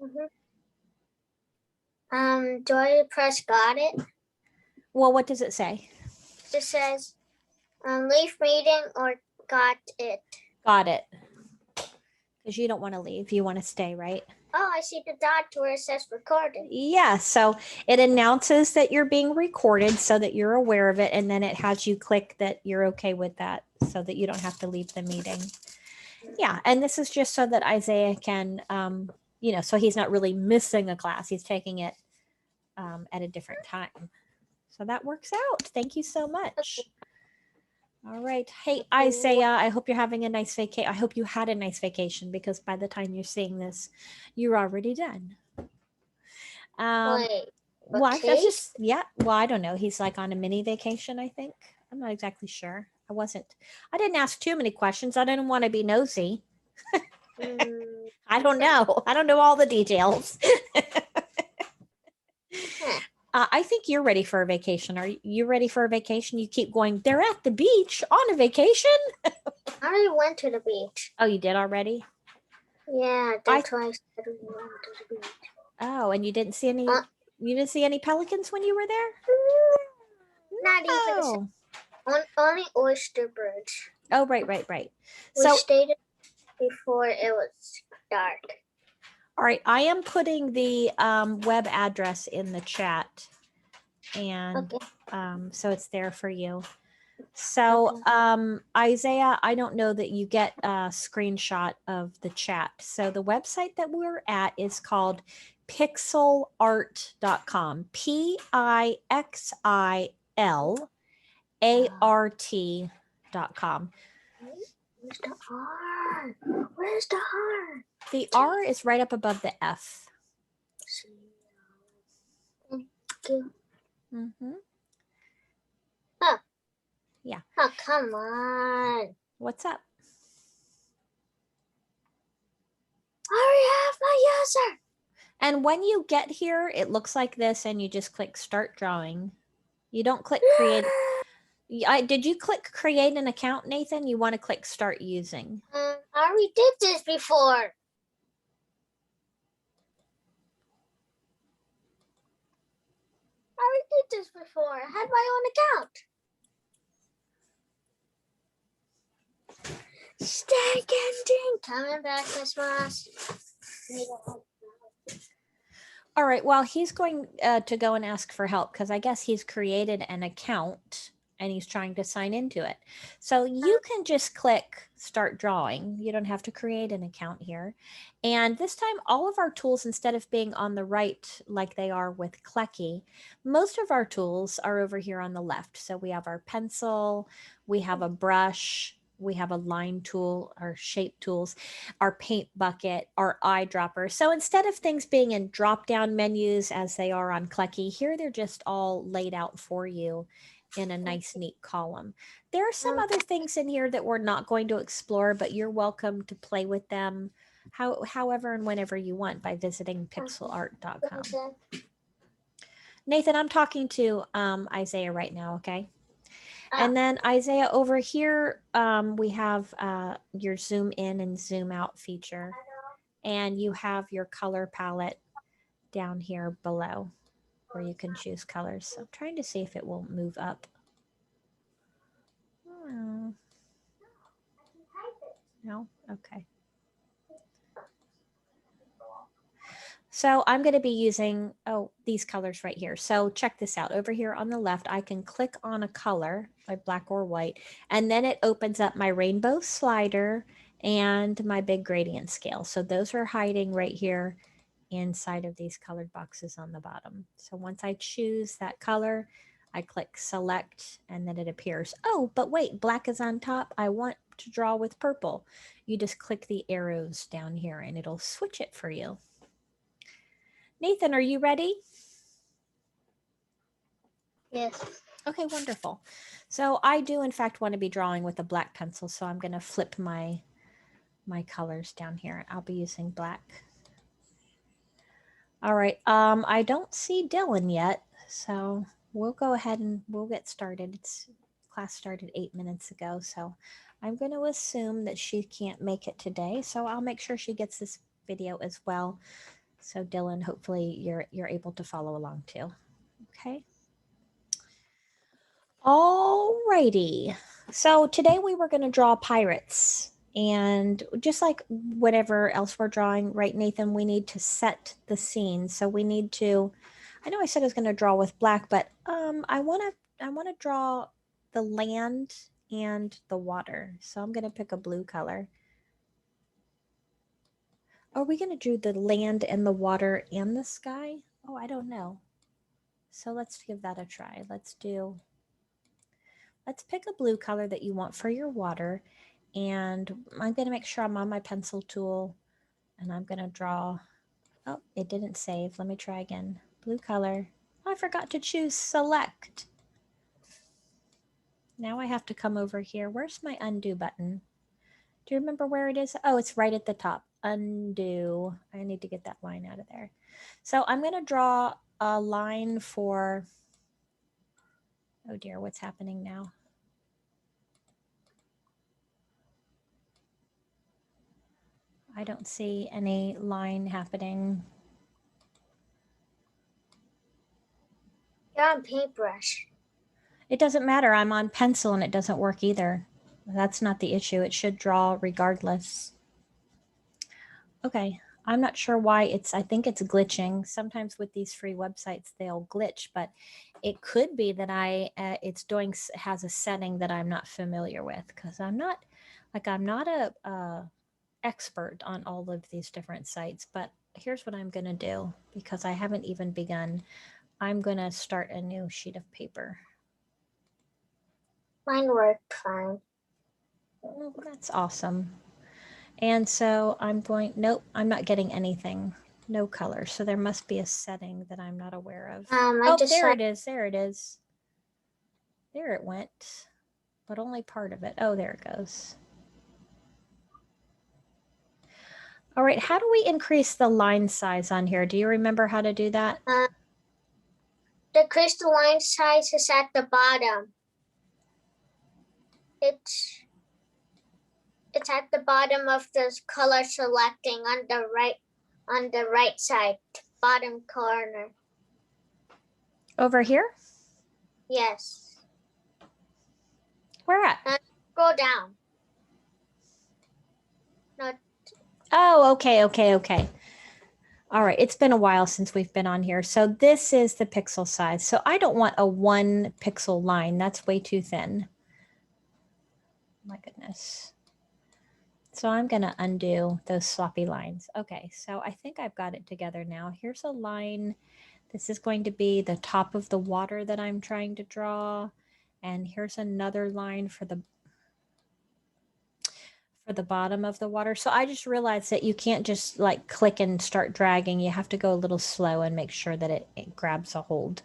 Mhm. Do I press got it? Well, what does it say? It just says leave meeting or got it. Got it. Because you don't want to leave. You want to stay, right? Oh, I see the dot where it says recording. Yeah, so it announces that you're being recorded so that you're aware of it, and then it has you click that you're okay with that so that you don't have to leave the meeting. Yeah, and this is just so that Isaiah can, so he's not really missing a class. He's taking it at a different time. So that works out. Thank you so much. All right. Hey, Isaiah, I hope you're having a nice vacation. I hope you had a nice vacation because by the time you're seeing this, you're already done. Wait, Well, okay. that's just, yeah. Well, I don't know. He's like on a mini vacation, I think. I'm not exactly sure. I didn't ask too many questions. I didn't want to be nosy. I don't know. I don't know all the details. I think you're ready for a vacation. Are you ready for a vacation? You keep going, they're at the beach on a vacation? I already went to the beach. Oh, you did already? Yeah, that's why I said we went to the beach. Oh, and you didn't see any pelicans when you were there? Not even only oyster birds. Oh, right. We So stayed before it was dark. all right, I am putting the web address in the chat, and Okay. so it's there for you. So Isaiah, I don't know that you get a screenshot of the chat. So the website that we're at is called pixilart.com. PIXILART.com. Where's the R? Where's the R? The R is right up above the F. Thank you. Mm-hmm. Oh. Yeah. Oh, come on. What's up? I already have my user. And when you get here, it looks like this, and you just click Start Drawing. You don't click Create. Did you click Create an account, Nathan? You want to click Start Using. I already did this before. I already did this before. I had my own account. Stay ending. Coming back, Christmas. All right. Well, he's going to go and ask for help because I guess he's created an account and he's trying to sign into it. So you can just click Start Drawing. You don't have to create an account here. And this time, all of our tools, instead of being on the right like they are with Clecky, most of our tools are over here on the left. So we have our pencil, we have a brush, we have a line tool, our shape tools, our paint bucket, our eyedropper. So instead of things being in drop down menus as they are on Clecky, here they're just all laid out for you in a nice, neat column. There are some other things in here that we're not going to explore, but you're welcome to play with them however and whenever you want by visiting pixilart.com. Nathan, I'm talking to Isaiah right now, okay? And then Isaiah, over here, we have your zoom in and zoom out feature. And you have your color palette down here below where you can choose colors. So I'm trying to see if it will move up. No? Okay. So I'm going to be using, these colors right here. So check this out. Over here on the left, I can click on a color, like black or white, and then it opens up my rainbow slider and my big gradient scale. So those are hiding right here inside of these colored boxes on the bottom. So once I choose that color, I click select and then it appears. Oh, but wait, black is on top. I want to draw with purple. You just click the arrows down here and it'll switch it for you. Nathan, are you ready? Yes. Okay, wonderful. So I do in fact want to be drawing with a black pencil, so I'm going to flip my colors down here. I'll be using black. All right, I don't see Dylan yet, so we'll go ahead and we'll get started. Class started 8 minutes ago, so I'm going to assume that she can't make it today, so I'll make sure she gets this video as well So Dylan, hopefully you're able to follow along too. Okay. Alrighty. So today we were going to draw pirates. And just like whatever else we're drawing, right, Nathan, we need to set the scene. So we need to, I know I said I was going to draw with black, but I want to draw the land and the water. So I'm going to pick a blue color. Are we going to do the land and the water and the sky? Oh, I don't know. So let's give that a try. Let's pick a blue color that you want for your water. And I'm going to make sure I'm on my pencil tool and I'm going to draw. Oh, it didn't save. Let me try again. Blue color. Oh, I forgot to choose select. Now I have to come over here. Where's my undo button? Do you remember where it is? Oh, it's right at the top. Undo. I need to get that line out of there. So I'm going to draw a line for, oh dear, what's happening now? I don't see any line happening. You're on paintbrush. It doesn't matter. I'm on pencil and it doesn't work either. That's not the issue. It should draw regardless. Okay. I'm not sure why I think it's glitching. Sometimes with these free websites, they'll glitch, but it could be that has a setting that I'm not familiar with because I'm not a expert on all of these different sites, but here's what I'm going to do because I haven't even begun. I'm going to start a new sheet of paper. Mine worked fine. Oh, that's awesome. And so nope, I'm not getting anything. No color. So there must be a setting that I'm not aware of. There it is. There it is. There it went. But only part of it. Oh, there it goes. All right, how do we increase the line size on here? Do you remember how to do that? The crystalline size is at the bottom. It's at the bottom of the color selecting on the right side, bottom corner. Over here? Yes. Where at? Scroll down. No. Oh, okay. All right, it's been a while since we've been on here. So this is the pixel size. So I don't want a 1 pixel line. That's way too thin. My goodness. So I'm going to undo those sloppy lines. Okay, so I think I've got it together now. Here's a line. This is going to be the top of the water that I'm trying to draw. And here's another line for the bottom of the water. So I just realized that you can't just like click and start dragging. You have to go a little slow and make sure that it grabs a hold.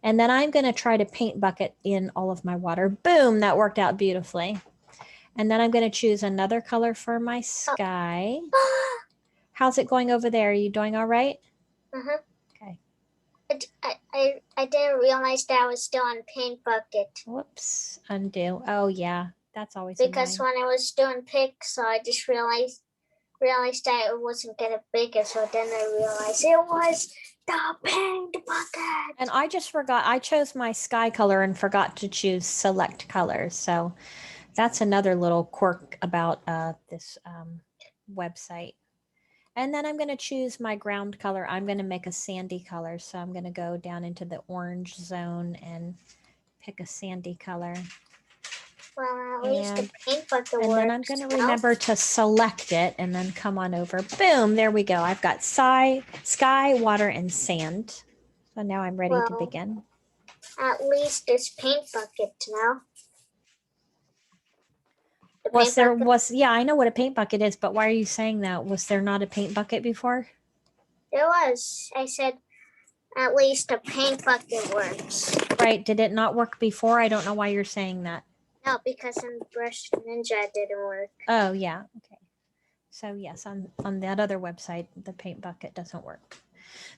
And then I'm going to try to paint bucket in all of my water. Boom, that worked out beautifully. And then I'm going to choose another color for my sky. How's it going over there? Are you doing all right? Uh-huh. Okay. I didn't realize that I was still on paint bucket. Whoops, undo. Oh yeah, that's always because annoying. when I was doing pixel, I just realized that it wasn't getting bigger. So then I realized it was the paint bucket. And I just forgot. I chose my sky color and forgot to choose select colors. So that's another little quirk about this website. And then I'm going to choose my ground color. I'm going to make a sandy color. So I'm going to go down into the orange zone and pick a sandy color. Well, at least the paint bucket works. And then I'm going to remember to select it and then come on over. Boom, there we go. I've got sky, water, and sand. So now I'm ready to begin. At least it's paint bucket now. Yeah, I know what a paint bucket is, but why are you saying that? Was there not a paint bucket before? There was. I said at least a paint bucket works. Right. Did it not work before? I don't know why you're saying that. No, because in Brush Ninja it didn't work. Oh, yeah. Okay. So yes, on that other website, the paint bucket doesn't work.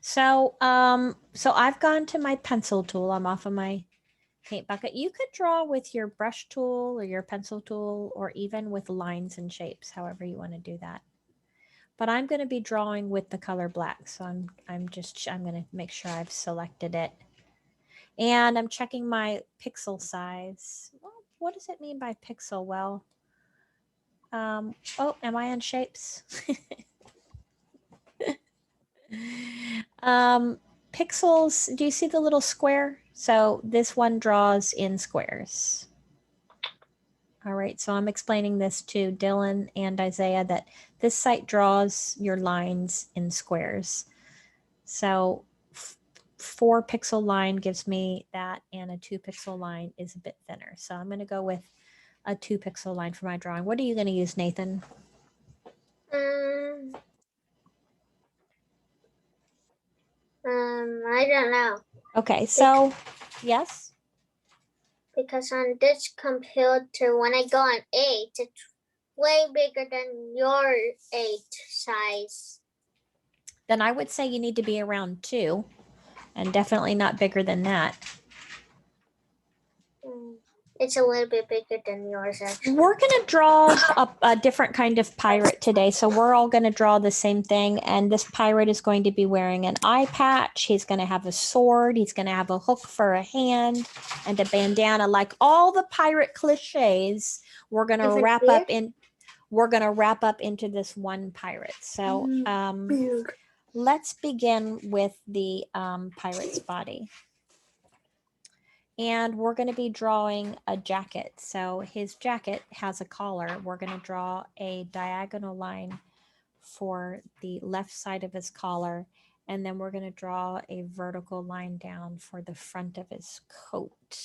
So I've gone to my pencil tool. I'm off of my paint bucket. You could draw with your brush tool or your pencil tool or even with lines and shapes, however you want to do that. but I'm going to be drawing with the color black. So I'm going to make sure I've selected it. And I'm checking my pixel size. Well, what does it mean by pixel? Well, oh, am I on shapes? Pixels, do you see the little square? So this one draws in squares. All right, so I'm explaining this to Dylan and Isaiah that this site draws your lines in squares. So 4 pixel line gives me that, and a 2 pixel line is a bit thinner. So I'm going to go with a 2 pixel line for my drawing. What are you going to use, Nathan? I don't know. Okay, so yes? Because on this computer, when I go on 8, it's way bigger than your 8 size. Then I would say you need to be around 2 and definitely not bigger than that. It's a little bit bigger than yours, actually. We're going to draw a different kind of pirate today. So we're all going to draw the same thing. And this pirate is going to be wearing an eye patch. He's going to have a sword. He's going to have a hook for a hand and a bandana. Like all the pirate cliches, we're going to wrap up in. We're going to wrap up into this one pirate. So let's begin with the pirate's body. And we're going to be drawing a jacket. So his jacket has a collar. We're going to draw a diagonal line for the left side of his collar. And then we're going to draw a vertical line down for the front of his coat.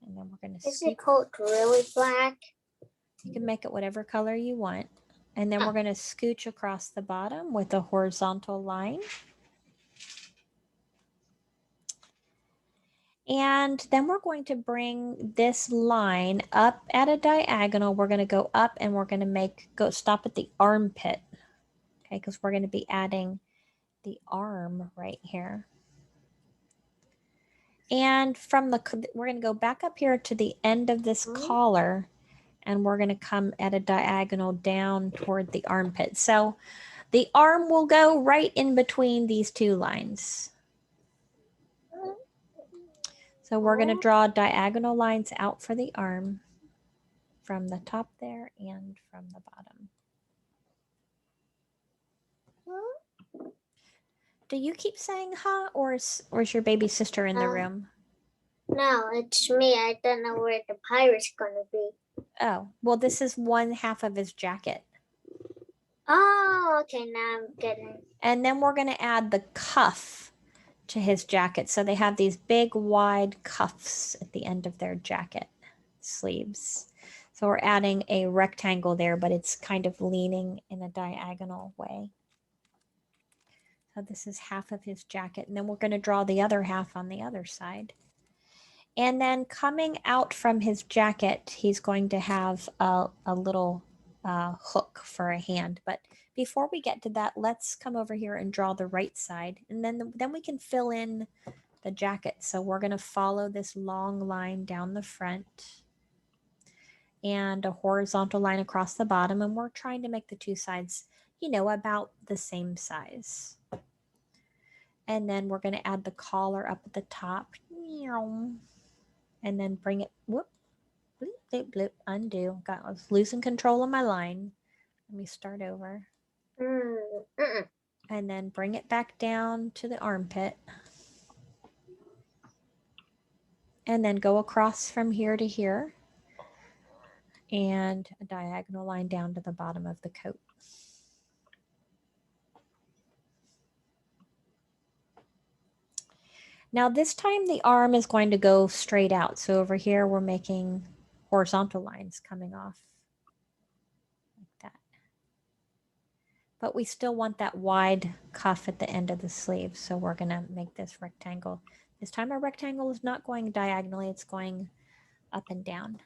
And then we're going to... Is the coat really black? You can make it whatever color you want. And then we're going to scooch across the bottom with a horizontal line. And then we're going to bring this line up at a diagonal. We're going to go up and we're going to stop at the armpit. Okay, because we're going to be adding the arm right here. And we're going to go back up here to the end of this collar, and we're going to come at a diagonal down toward the armpit. So the arm will go right in between these 2 lines. So we're going to draw diagonal lines out for the arm from the top there and from the bottom. Do you keep saying huh, or is your baby sister in the room? No, it's me. I don't know where the pirate's going to be. Oh, well, this is one half of his jacket. Oh, okay, now I'm getting. And then we're going to add the cuff to his jacket. So they have these big, wide cuffs at the end of their jacket sleeves. So we're adding a rectangle there, but it's kind of leaning in a diagonal way. So this is half of his jacket. And then we're going to draw the other half on the other side. And then coming out from his jacket, he's going to have a little hook for a hand. But before we get to that, let's come over here and draw the right side. And then we can fill in the jacket. So we're going to follow this long line down the front and a horizontal line across the bottom. And we're trying to make the 2 sides, about the same size. And then we're going to add the collar up at the top. And then bring it, whoop, bloop, bloop, bloop, undo. I was losing control of my line. Let me start over. And then bring it back down to the armpit. And then go across from here to here. And a diagonal line down to the bottom of the coat. Now this time the arm is going to go straight out. So over here we're making horizontal lines coming off like that. But we still want that wide cuff at the end of the sleeve. So we're going to make this rectangle. This time our rectangle is not going diagonally, it's going up and down.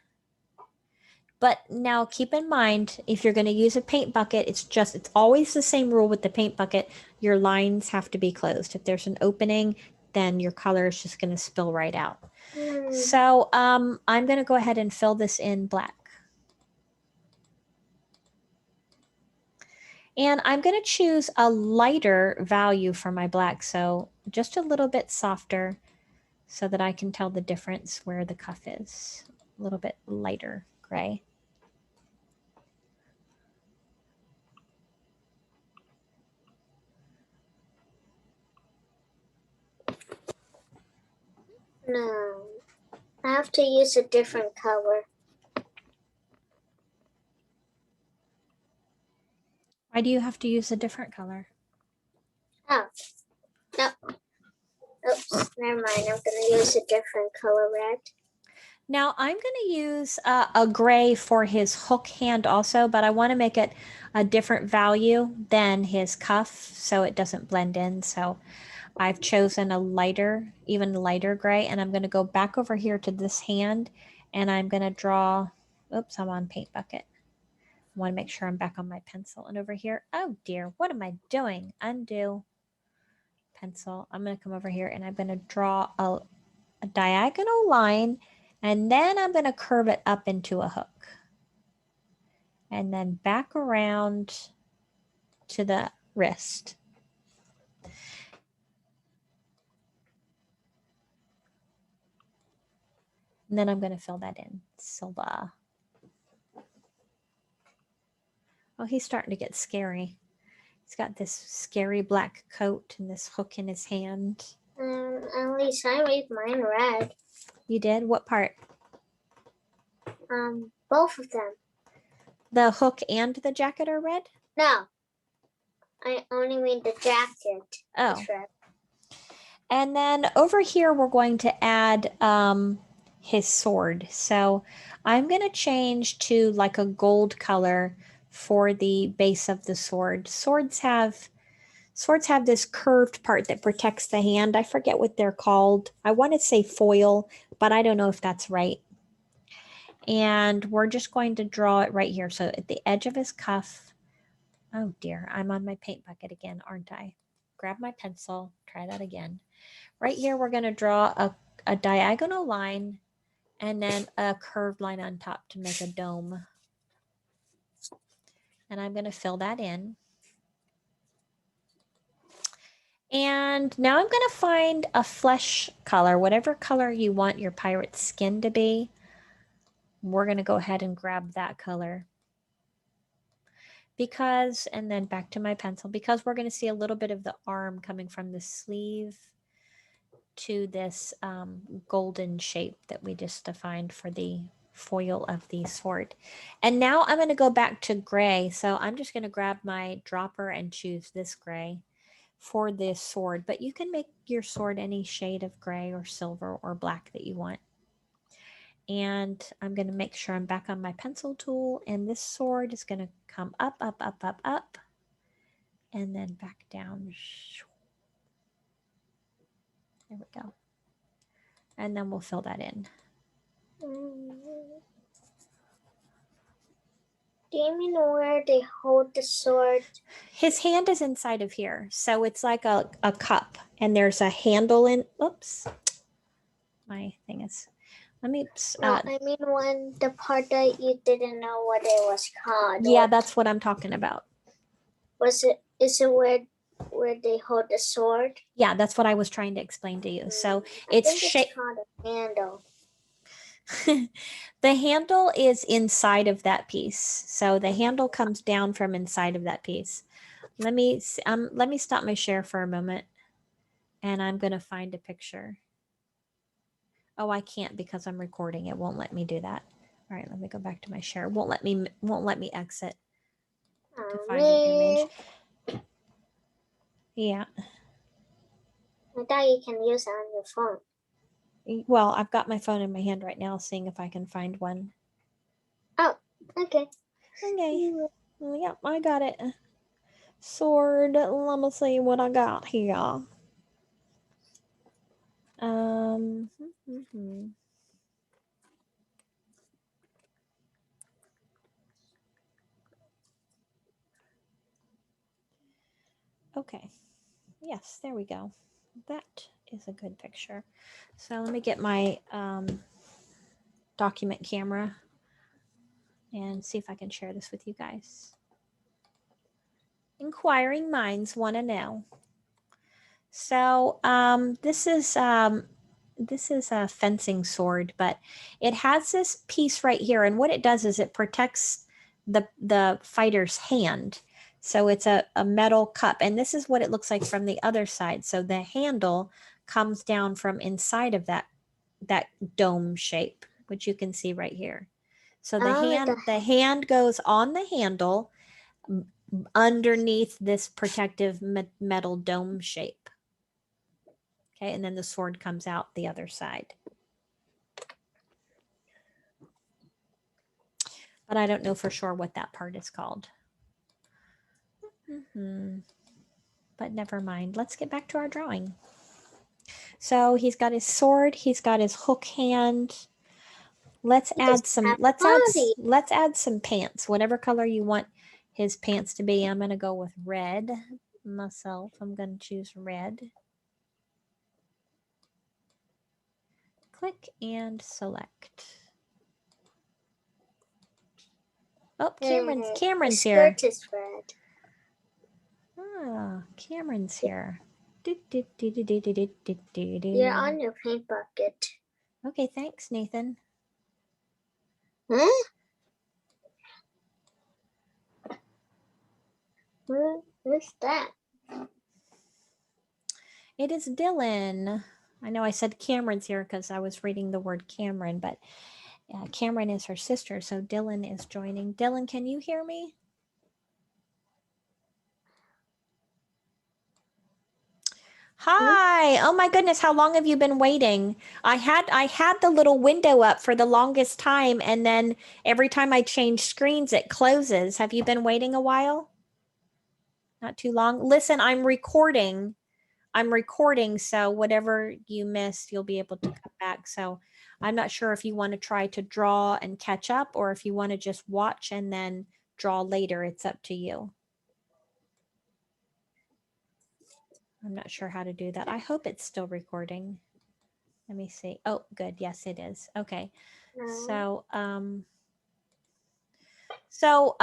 But now keep in mind, if you're going to use a paint bucket, it's always the same rule with the paint bucket. Your lines have to be closed. If there's an opening, then your color is just going to spill right out. So I'm going to go ahead and fill this in black. And I'm going to choose a lighter value for my black, so just a little bit softer so that I can tell the difference where the cuff is. A little bit lighter gray. No, I have to use a different color. Why do you have to use a different color? Oh, no. Oops, never mind. I'm going to use a different color red. Now I'm going to use a gray for his hook hand also, but I want to make it a different value than his cuff so it doesn't blend in. So I've chosen a lighter, even lighter gray, and I'm going to go back over here to this hand and I'm going to draw, oops, I'm on paint bucket. I want to make sure I'm back on my pencil. And over here, oh dear, what am I doing? Undo pencil. I'm going to come over here and I'm going to draw a diagonal line, and then I'm going to curve it up into a hook. And then back around to the wrist. And then I'm going to fill that in. Silva. Oh, he's starting to get scary. He's got this scary black coat and this hook in his hand. At least I made mine red. You did? What part? Both of them. The hook and the jacket are red? No, I only mean the jacket. Oh. It's red. And then over here, we're going to add his sword. So I'm going to change to like a gold color for the base of the sword. Swords have this curved part that protects the hand. I forget what they're called. I want to say foil, but I don't know if that's right. And we're just going to draw it right here. So at the edge of his cuff. Oh dear, I'm on my paint bucket again, aren't I? Grab my pencil, try that again. Right here, we're going to draw a diagonal line and then a curved line on top to make a dome. And I'm going to fill that in. And now I'm going to find a flesh color, whatever color you want your pirate's skin to be. We're going to go ahead and grab that color. Because, and then back to my pencil, because we're going to see a little bit of the arm coming from the sleeve to this golden shape that we just defined for the foil of the sword. And now I'm going to go back to gray. So I'm just going to grab my dropper and choose this gray for this sword. But you can make your sword any shade of gray or silver or black that you want. And I'm going to make sure I'm back on my pencil tool. And this sword is going to come up, up, up, up, up. And then back down. There we go. And then we'll fill that in. Do you mean where they hold the sword? His hand is inside of here. So it's like a cup. And there's a handle in. Oops. My thing is. Let me. No, I mean when the part that you didn't know what it was called. Yeah, that's what I'm talking about. Is it where they hold the sword? Yeah, that's what I was trying to explain to you. So it's shaped. Called a handle. The handle is inside of that piece. So the handle comes down from inside of that piece. Let me stop my share for a moment, and I'm going to find a picture. Oh, I can't because I'm recording. It won't let me do that. All right, let me go back to my share. It won't let me exit to find an image. Yeah. I thought you can use it on your phone. Well, I've got my phone in my hand right now, seeing if I can find one. Oh, okay. Okay. Yep, I got it. Sword. Let me see what I got here. Okay. Yes, there we go. That is a good picture. So let me get my document camera and see if I can share this with you guys. Inquiring minds want to know. So this is a fencing sword, but it has this piece right here, and what it does is it protects the fighter's hand. So it's a metal cup, and this is what it looks like from the other side. So the handle comes down from inside of that dome shape, which you can see right here. So Oh, the hand goes on the handle underneath this protective metal dome shape. Okay, and then the sword comes out the other side. But I don't know for sure what that part is called. But never mind. Let's get back to our drawing. So he's got his sword, he's got his hook hand. Let's add some pants. Whatever color you want his pants to be. I'm going to go with red myself. I'm going to choose red. Click and select. Oh, Cameron's here. Skirt is red. Ah, Cameron's here. You're on your paint bucket. Okay, thanks, Nathan. Huh? Who's that? It is Dylan. I know I said Cameron's here because I was reading the word Cameron, but Cameron is her sister, so Dylan is joining. Dylan, can you hear me? Hi. Oh my goodness, how long have you been waiting? I had the little window up for the longest time, and then every time I change screens it closes. Have you been waiting a while? Not too long. Listen, I'm recording, so whatever you missed, you'll be able to come back. So I'm not sure if you want to try to draw and catch up, or if you want to just watch and then draw later. It's up to you. I'm not sure how to do that. I hope it's still recording. Let me see. Oh, good. Yes, it is. Okay. No. So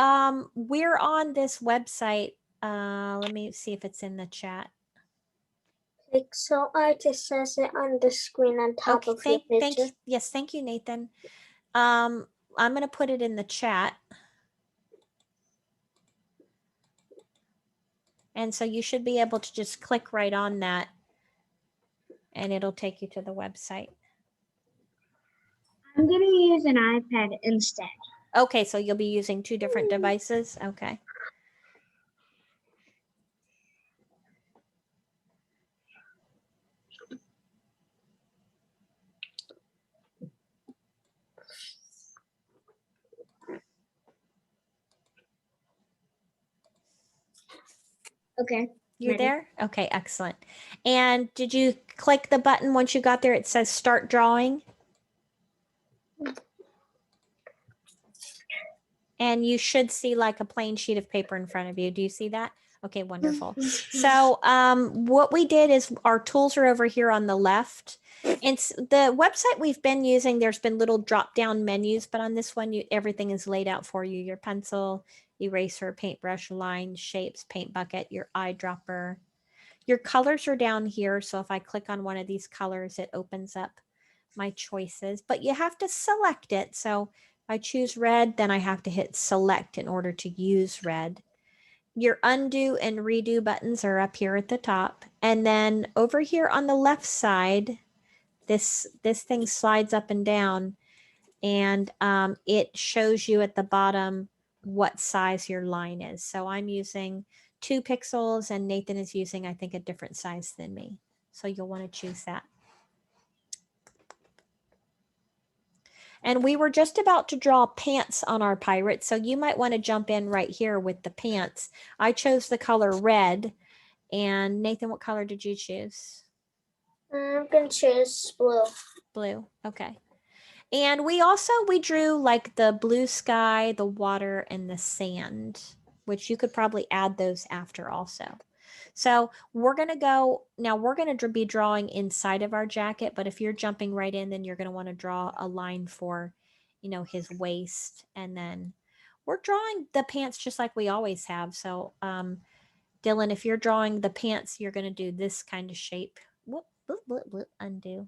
we're on this website. Let me see if it's in the chat. Pixilart, it says it on the screen on top of your picture. Yes, thank you, Nathan. I'm going to put it in the chat. And so you should be able to just click right on that and it'll take you to the website. I'm going to use an iPad instead. Okay, so you'll be using two different devices? Okay. Okay. You there? Okay, excellent. And did you click the button once you got there? It says start drawing. And you should see like a plain sheet of paper in front of you. Do you see that? Okay, wonderful. So what we did is our tools are over here on the left. And the website we've been using, there's been little drop-down menus, but on this one, everything is laid out for you. Your pencil, eraser, paintbrush, line, shapes, paint bucket, your eyedropper. Your colors are down here. So if I click on one of these colors, it opens up my choices, but you have to select it. So if I choose red, then I have to hit select in order to use red. Your undo and redo buttons are up here at the top. And then over here on the left side, this thing slides up and down, and it shows you at the bottom what size your line is. So I'm using 2 pixels and Nathan is using, I think, a different size than me. So you'll want to choose that. And we were just about to draw pants on our pirate, so you might want to jump in right here with the pants. I chose the color red. And Nathan, what color did you choose? I'm going to choose blue. Blue, okay. And we drew like the blue sky, the water, and the sand, which you could probably add those after also. So we're going to be drawing inside of our jacket, but if you're jumping right in, then you're going to want to draw a line for, his waist. And then we're drawing the pants just like we always have. So Dylan, if you're drawing the pants, you're going to do this kind of shape. Whoop, whoop, whoop, whoop, undo.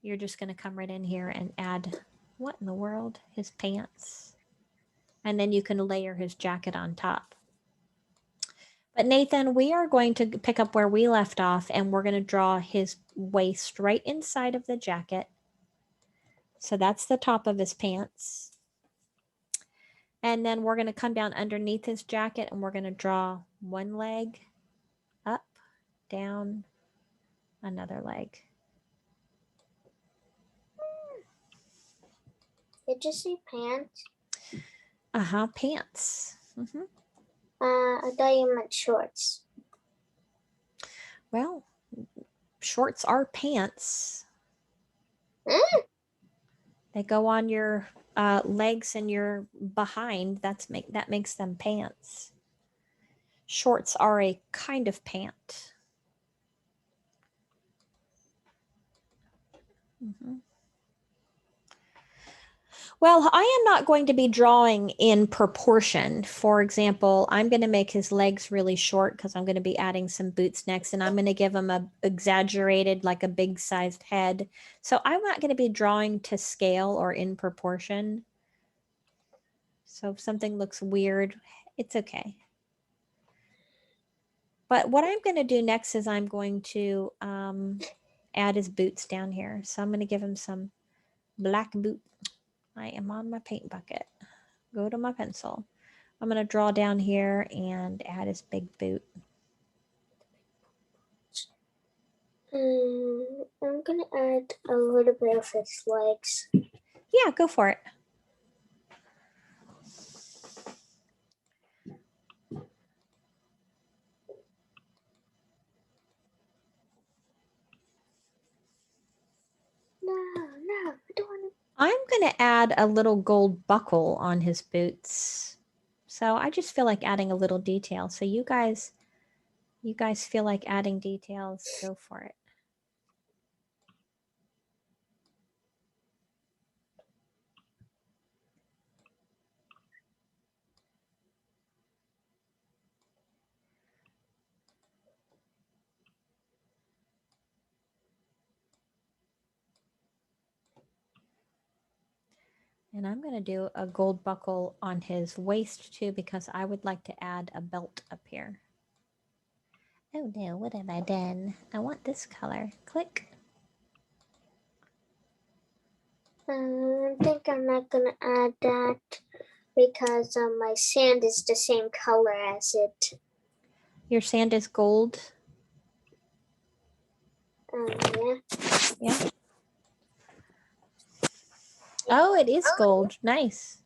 You're just going to come right in here and add, what in the world? His pants. And then you can layer his jacket on top. But Nathan, we are going to pick up where we left off, and we're going to draw his waist right inside of the jacket. So that's the top of his pants. And then we're going to come down underneath his jacket, and we're going to draw one leg, up, down, another leg. Did you say pants? Pants. I thought you meant shorts. Well, shorts are pants. They go on your legs and your behind. That makes them pants. Shorts are a kind of pant. Well, I am not going to be drawing in proportion. For example, I'm going to make his legs really short because I'm going to be adding some boots next, and I'm going to give him a exaggerated, like a big sized head. So I'm not going to be drawing to scale or in proportion. So if something looks weird, it's okay. But what I'm going to do next is I'm going to add his boots down here. So I'm going to give him some black boot. I am on my paint bucket. Go to my pencil. I'm going to draw down here and add his big boot. I'm going to add a little bit of his legs. Yeah, go for it. No, I don't want to. I'm going to add a little gold buckle on his boots. So I just feel like adding a little detail. So you guys feel like adding details, go for it. And I'm going to do a gold buckle on his waist too, because I would like to add a belt up here. Oh no, what have I done? I want this color. Click. I think I'm not going to add that because my sand is the same color as it. Your sand is gold? Yeah. Yeah. Oh, it is gold. Nice.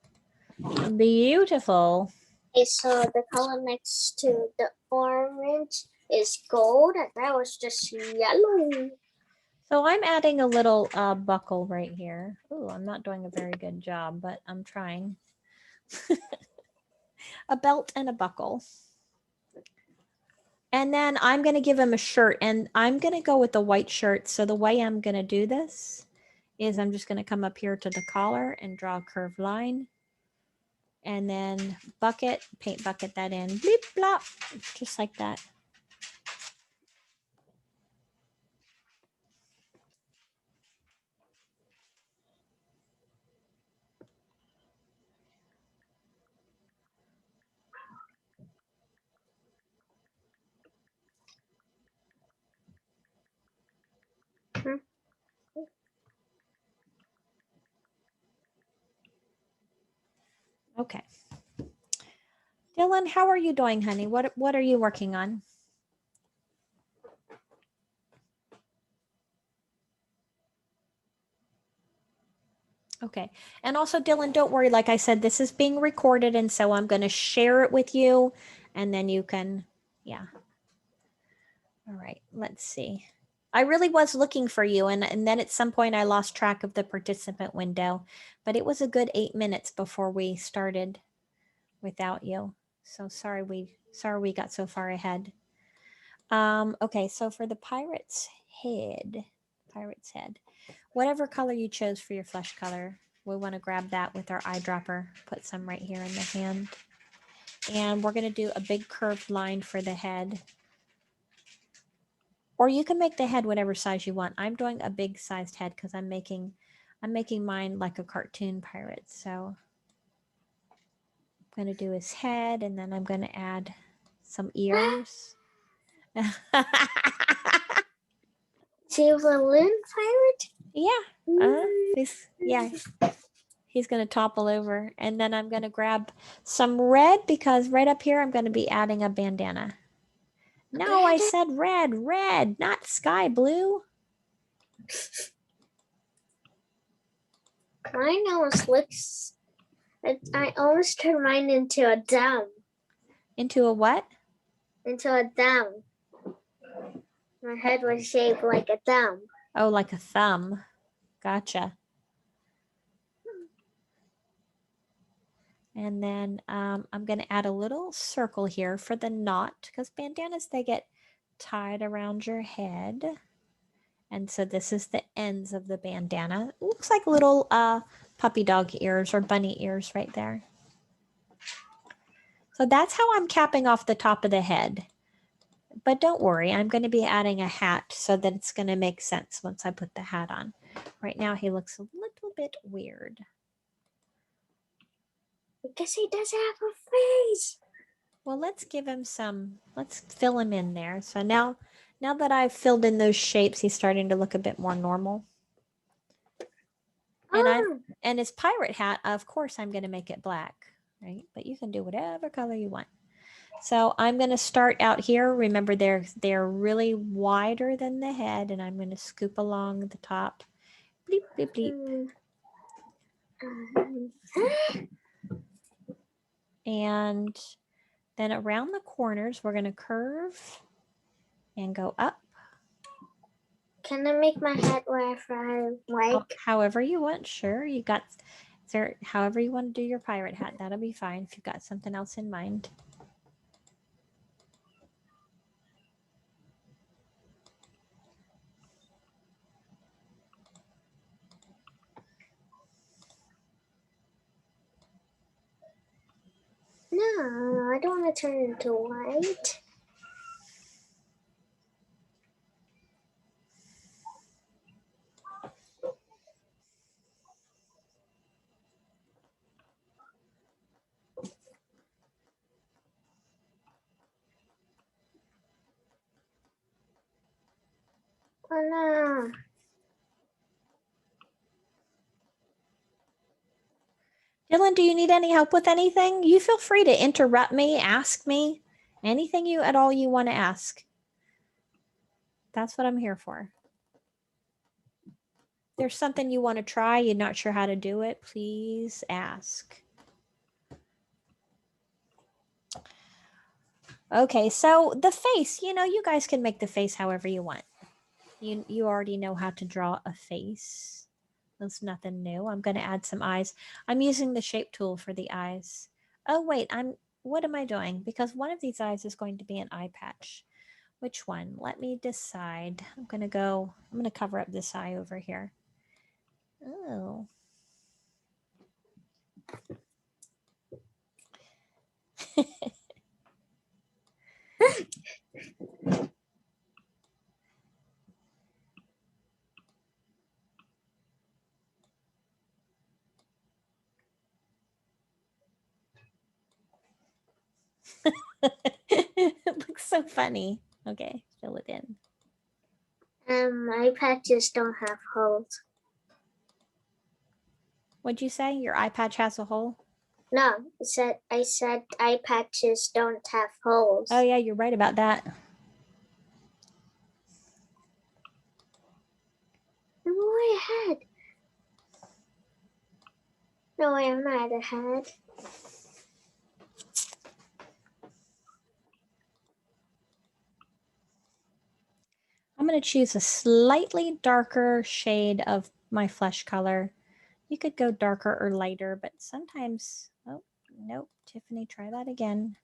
Beautiful. Okay, so the color next to the orange is gold, and that was just yellow. So I'm adding a little buckle right here. Ooh, I'm not doing a very good job, but I'm trying. A belt and a buckle. And then I'm going to give him a shirt, and I'm going to go with the white shirt. So the way I'm going to do this is I'm just going to come up here to the collar and draw a curved line. And then bucket, paint bucket that in, bleep, blop, just like that. Okay. Dylan, how are you doing, honey? What are you working on? Okay. And also, Dylan, don't worry. Like I said, this is being recorded, and so I'm going to share it with you, and then you can, yeah. All right. Let's see. I really was looking for you, and then at some point I lost track of the participant window, but it was a good 8 minutes before we started without you. So sorry we got so far ahead. Okay, so for the pirate's head, whatever color you chose for your flesh color, we want to grab that with our eyedropper, put some right here in the hand. And we're going to do a big curved line for the head. Or you can make the head whatever size you want. I'm doing a big sized head because I'm making mine like a cartoon pirate. So I'm going to do his head, and then I'm going to add some ears. See a balloon pirate? Yeah. He's going to topple over, and then I'm going to grab some red because right up here I'm going to be adding a bandana. No, I said red, not sky blue. Mine almost looks. I almost turned mine into a thumb. Into a what? Into a thumb. My head was shaped like a thumb. Oh, like a thumb. Gotcha. And then I'm going to add a little circle here for the knot because bandanas, they get tied around your head. And so this is the ends of the bandana. It looks like little puppy dog ears or bunny ears right there. So that's how I'm capping off the top of the head. But don't worry, I'm going to be adding a hat so that it's going to make sense once I put the hat on. Right now he looks a little bit weird. Because he doesn't have a face. Well, let's give him let's fill him in there. So now that I've filled in those shapes, he's starting to look a bit more normal. And his pirate hat, of course, I'm going to make it black, right? But you can do whatever color you want. So I'm going to start out here. Remember, they're really wider than the head, and I'm going to scoop along the top. Bleep, bleep, bleep. And then around the corners, we're going to curve and go up. Can I make my head wherever I like? However you want, sure. You got there. However you want to do your pirate hat, that'll be fine if you've got something else in mind. No, I don't want to turn it into white. Oh no. Dylan, do you need any help with anything? You feel free to interrupt me, ask me, anything you at all you want to ask. That's what I'm here for. If there's something you want to try, you're not sure how to do it, please ask. Okay, so the face, you guys can make the face however you want. You already know how to draw a face. That's nothing new. I'm going to add some eyes. I'm using the shape tool for the eyes. Oh, wait, what am I doing? Because one of these eyes is going to be an eye patch. Which one? Let me decide. I'm going to cover up this eye over here. Oh. It looks so funny. Okay, fill it in. My patches don't have holes. What'd you say? Your eye patch has a hole? No, I said eye patches don't have holes. Oh yeah, you're right about that. I'm way ahead. No, I'm not ahead. I'm going to choose a slightly darker shade of my flesh color. You could go darker or lighter, but sometimes, oh, nope, Tiffany, try that again.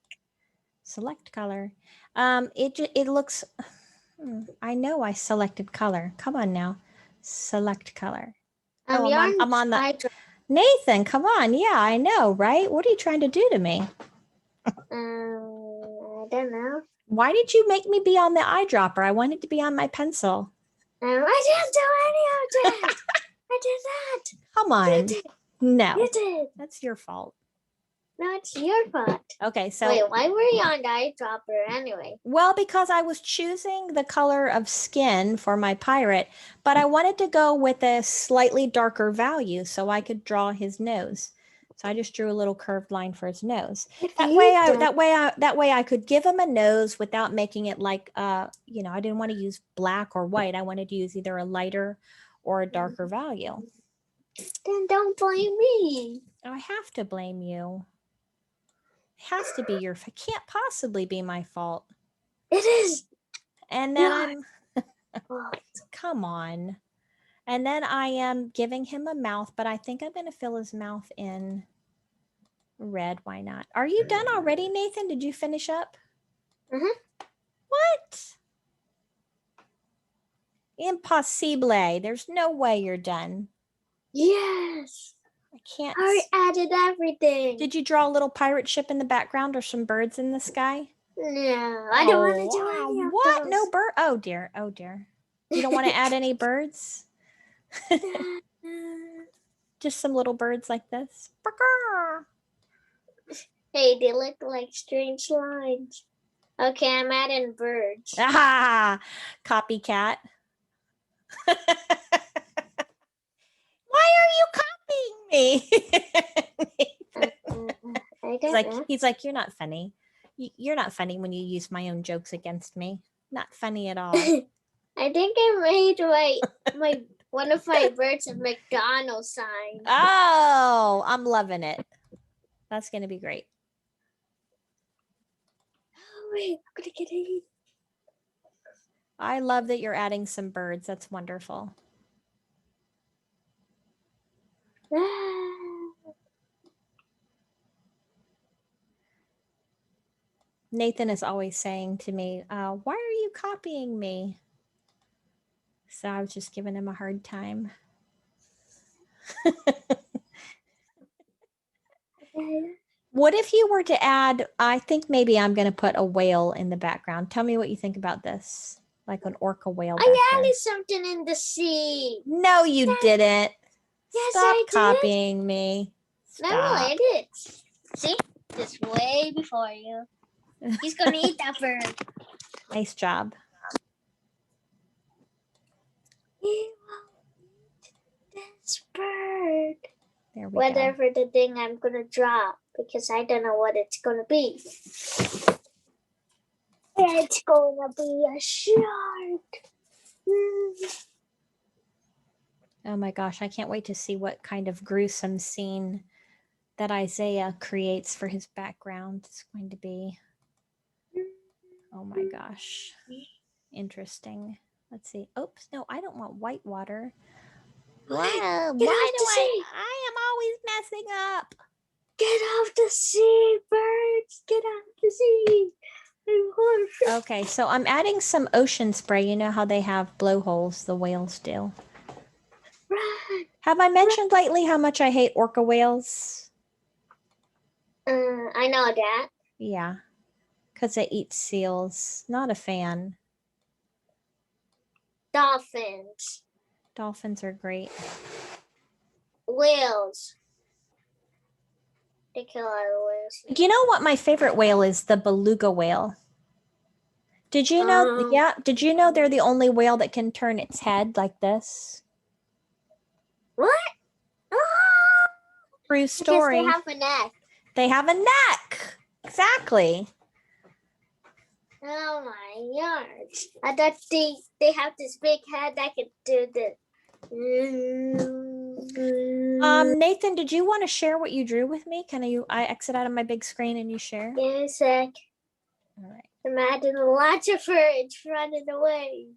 Select color. It looks, I know I selected color. Come on now, select color. I'm on the, Nathan, come on. Yeah, I know, right? What are you trying to do to me? I don't know. Why did you make me be on the eyedropper? I wanted to be on my pencil. I didn't do any of that. I did not. Come You on. did. No, You did. that's your fault. No, it's your fault. Okay, so Wait, why were you on the eyedropper anyway? well, because I was choosing the color of skin for my pirate, but I wanted to go with a slightly darker value so I could draw his nose. So I just drew a little curved line for his nose. That way I could give him a nose without making it like you know, I didn't want to use black or white. I wanted to use either a lighter or a darker value. Then don't blame me. I have to blame you. It has to be your it can't possibly be my fault. It is. And then Yeah. I'm come on. And then I am giving him a mouth, but I think I'm going to fill his mouth in red. Why not? Are you done already, Nathan? Did you finish up? Mhm. What? Impossible. There's no way you're done. Yes. I can't. I added everything. Did you draw a little pirate ship in the background or some birds in the sky? No, I don't want to do any of what? those. No bird? Oh dear. Oh dear. You don't want to add any birds? Just some little birds like this. Hey, they look like strange lines. Okay, I'm adding birds. Ah, copycat. Why are you copying me? I don't know. He's like, you're not funny. You're not funny when you use my own jokes against me. Not funny at all. I think I made my one of my birds a McDonald's sign. Oh, I'm loving it. That's gonna be great. Oh wait, I'm gonna get it. I love that you're adding some birds. That's wonderful. Nathan is always saying to me, why are you copying me? So I was just giving him a hard time. What if you were to add, I think maybe I'm going to put a whale in the background. Tell me what you think about this. Like an orca whale. I added something in the sea. No, you didn't. Yes, Stop I did. copying me. Stop. No, I did. See? Just way before you. He's going to eat that bird. Nice job. He will eat this bird. There we Whatever the thing I'm going to draw, because I don't know what it's going to be. It's going to be a shark. Oh my gosh, I can't wait to see what kind of gruesome scene that Isaiah creates for his background. It's going to be, oh my gosh, interesting. Let's see. Oops, no, I don't want white water. Why do I am always messing up. Get off the sea, birds. Get off the sea. Okay, so I'm adding some ocean spray. You know how they have blowholes, the whales do. Run. Have I mentioned lately how much I hate orca whales? I know that. Yeah, because they eat seals. Not a fan. Dolphins. Dolphins are great. Whales. They kill our whales. You know what my favorite whale is? The beluga whale. Did you know? Yeah. Did you know they're the only whale that can turn its head like this? What? True story. Because they have a neck. They have a neck. Exactly. Oh my god! I thought they have this big head that can do this. Nathan, did you want to share what you drew with me? I exit out of my big screen and you share? Give me a sec. All right. Imagine lots of birds running away.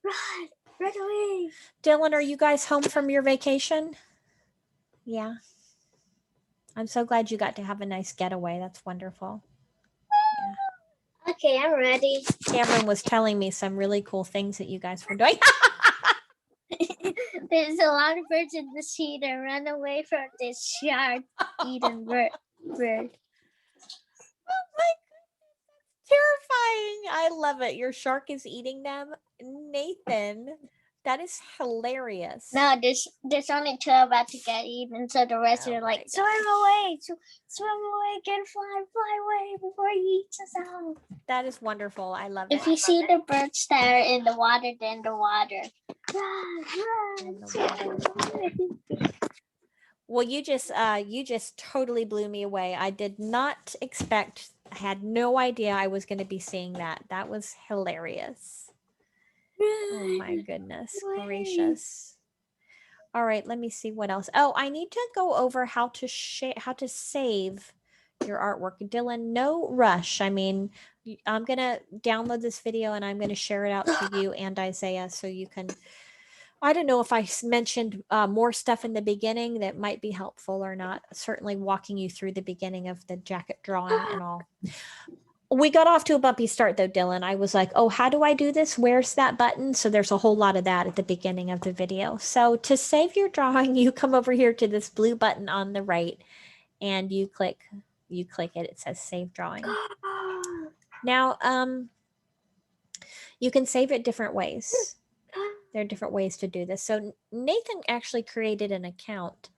Run away. Dylan, are you guys home from your vacation? Yeah. I'm so glad you got to have a nice getaway. That's wonderful. Yeah. Okay, I'm ready. Cameron was telling me some really cool things that you guys were doing. There's a lot of birds in the sea that run away from this shark eating bird. terrifying. I love it. Your shark is eating them. Nathan, that is hilarious. No, there's only 2 about to get eaten, so the rest are like, swim away, swim away, get fly away before he eats us all. That is wonderful. I love it. If you see the birds that are in the water, then the water. In the water. Well, you just totally blew me away. I did not expect, I had no idea I was going to be seeing that. That was hilarious. Oh my goodness gracious. All right, let me see what else. Oh, I need to go over how to save your artwork. Dylan, no rush. I mean, I'm going to download this video and I'm going to share it out to you and Isaiah so you can, I don't know if I mentioned more stuff in the beginning that might be helpful or not. Certainly walking you through the beginning of the jacket drawing and all. We got off to a bumpy start though, Dylan. I was like, oh, how do I do this? Where's that button? So there's a whole lot of that at the beginning of the video. So to save your drawing, you come over here to this blue button on the right and you click it. It says save drawing. Now, you can save it different ways. There are different ways to do this. So Nathan actually created an account.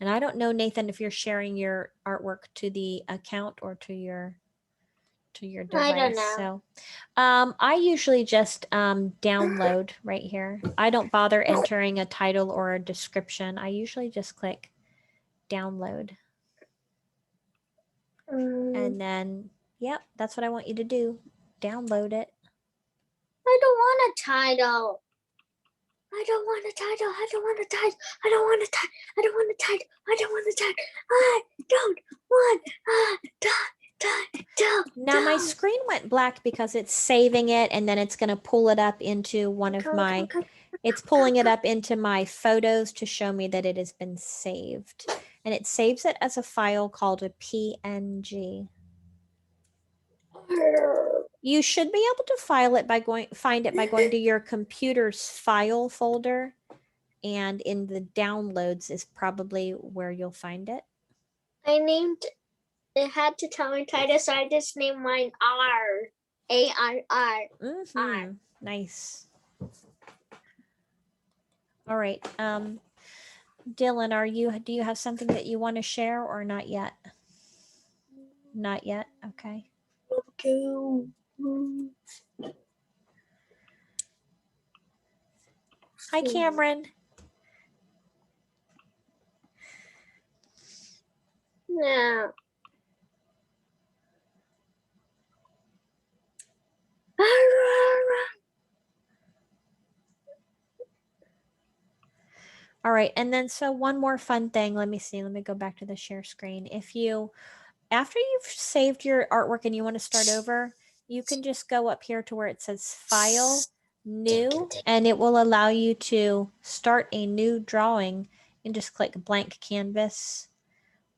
And I don't know, Nathan, if you're sharing your artwork to the account or to your device. I don't know. So I usually just download right here. I don't bother entering a title or a description. I usually just click download. And then, yep, that's what I want you to do. Download it. I don't want a title. I don't want a title. I don't want a title. I don't want a title. I don't want a title. I don't want a title. I don't want a title. Now my screen went black because it's saving it and then it's going to pull it up into one of my, it's pulling it up into my photos to show me that it has been saved. And it saves it as a file called a PNG. You should be able to find it by going to your computer's file folder, and in the downloads is probably where you'll find it. It had to tell me title, so I just named mine R. ARR. Mm-hmm. Nice. All right. Dylan, do you have something that you want to share or not yet? Not yet. Okay. Okay. Hi, Cameron. No. All right, and then so one more fun thing. Let me go back to the share screen. After you've saved your artwork and you want to start over, you can just go up here to where it says File, New, and it will allow you to start a new drawing. You can just click blank canvas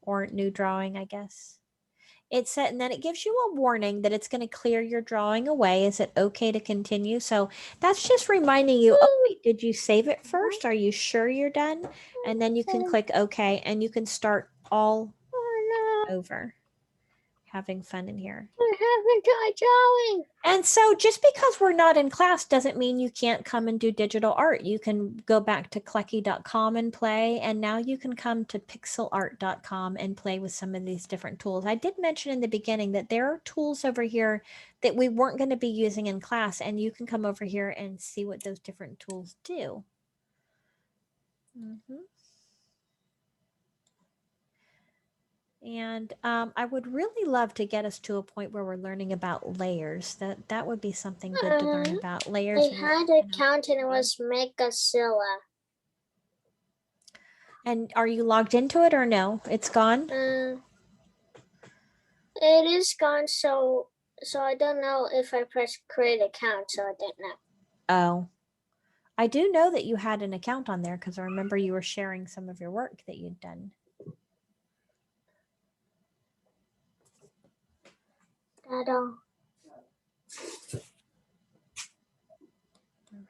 or new drawing, I guess. It's set, and then it gives you a warning that it's going to clear your drawing away. Is it okay to continue? So that's just reminding you, oh, wait, did you save it first? Are you sure you're done? And then you can click OK, and you can start all over. Having fun in here. I haven't tried drawing. And so just because we're not in class doesn't mean you can't come and do digital art. You can go back to Klecky.com and play, and now you can come to pixilart.com and play with some of these different tools. I did mention in the beginning that there are tools over here that we weren't going to be using in class, and you can come over here and see what those different tools do. Mm-hmm. And I would really love to get us to a point where we're learning about layers. That would be something good to learn about. Layers. I had an account and it was Megazilla. And are you logged into it or no? It's gone? It is gone, so I don't know if I press create account, so I didn't know. Oh. I do know that you had an account on there because I remember you were sharing some of your work that you'd done. I don't. All right.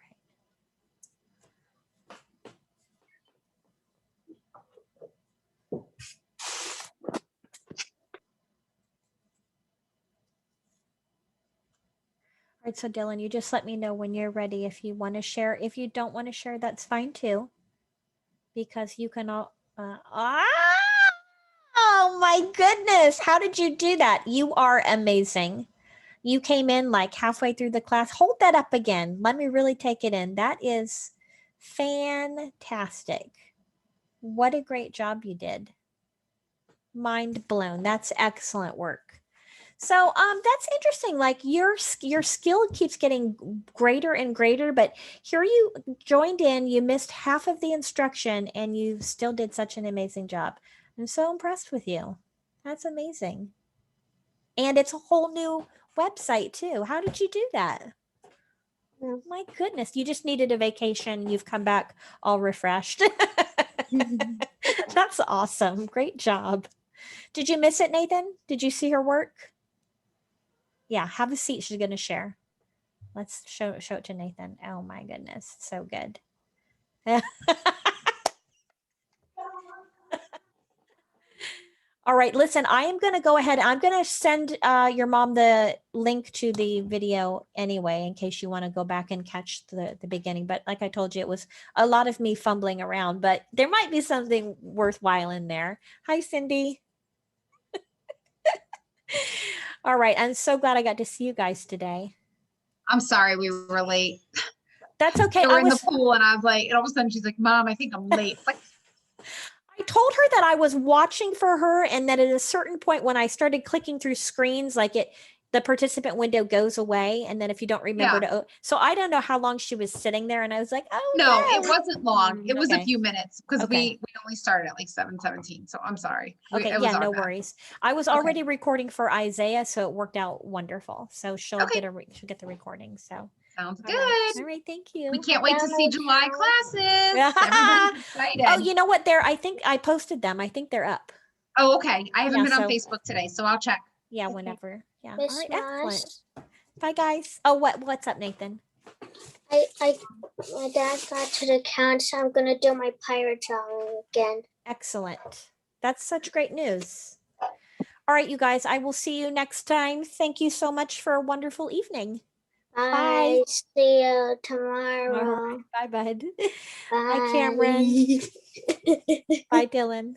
right, so Dylan, you just let me know when you're ready if you want to share. If you don't want to share, that's fine too, because you can all. Oh my goodness! How did you do that? You are amazing. You came in like halfway through the class. Hold that up again. Let me really take it in. That is fantastic. What a great job you did. Mind blown. That's excellent work. So that's interesting. Like your skill keeps getting greater and greater, but here you joined in, you missed half of the instruction and you still did such an amazing job. I'm so impressed with you. That's amazing. And it's a whole new website too. How did you do that? My goodness, you just needed a vacation. You've come back all refreshed. That's awesome. Great job. Did you miss it, Nathan? Did you see her work? Yeah, have a seat. She's going to share. Let's show it to Nathan. Oh my goodness, so good. All right, listen, I am going to go ahead. I'm going to send your mom the link to the video anyway, in case you want to go back and catch the beginning. But like I told you, it was a lot of me fumbling around, but there might be something worthwhile in there. Hi, Cindy. All right, I'm so glad I got to see you guys today. I'm sorry we were late. That's okay. We were in the pool and I was like, and all of a sudden she's like, Mom, I think I'm late. Like, I told her that I was watching for her and that at a certain point when I started clicking through screens, like the participant window goes away. And then if you don't remember so I don't know how long she was sitting there. And I was like, oh no, it wasn't long. It was okay. a few minutes because we only started at like 7:17. So I'm sorry. Okay. Yeah, no worries. I was already recording for Isaiah, so it worked out wonderful. So she'll get the recording. So sounds good. All right, thank you. We can't wait to see July classes. Everybody's excited. Oh, you know what? I think I posted them. I think they're up. Oh, okay. I haven't been on Facebook today, so I'll check. Yeah, whenever. Yeah. Miss All right, Moss. excellent. Bye, guys. Oh, what's up, Nathan? My dad got to the count, so I'm gonna do my pirate drawing again. Excellent. That's such great news. All right, you guys. I will see you next time. Thank you so much for a wonderful evening. Bye. See you tomorrow. Bye, bud. Bye. Bye, Cameron. Bye, Dylan.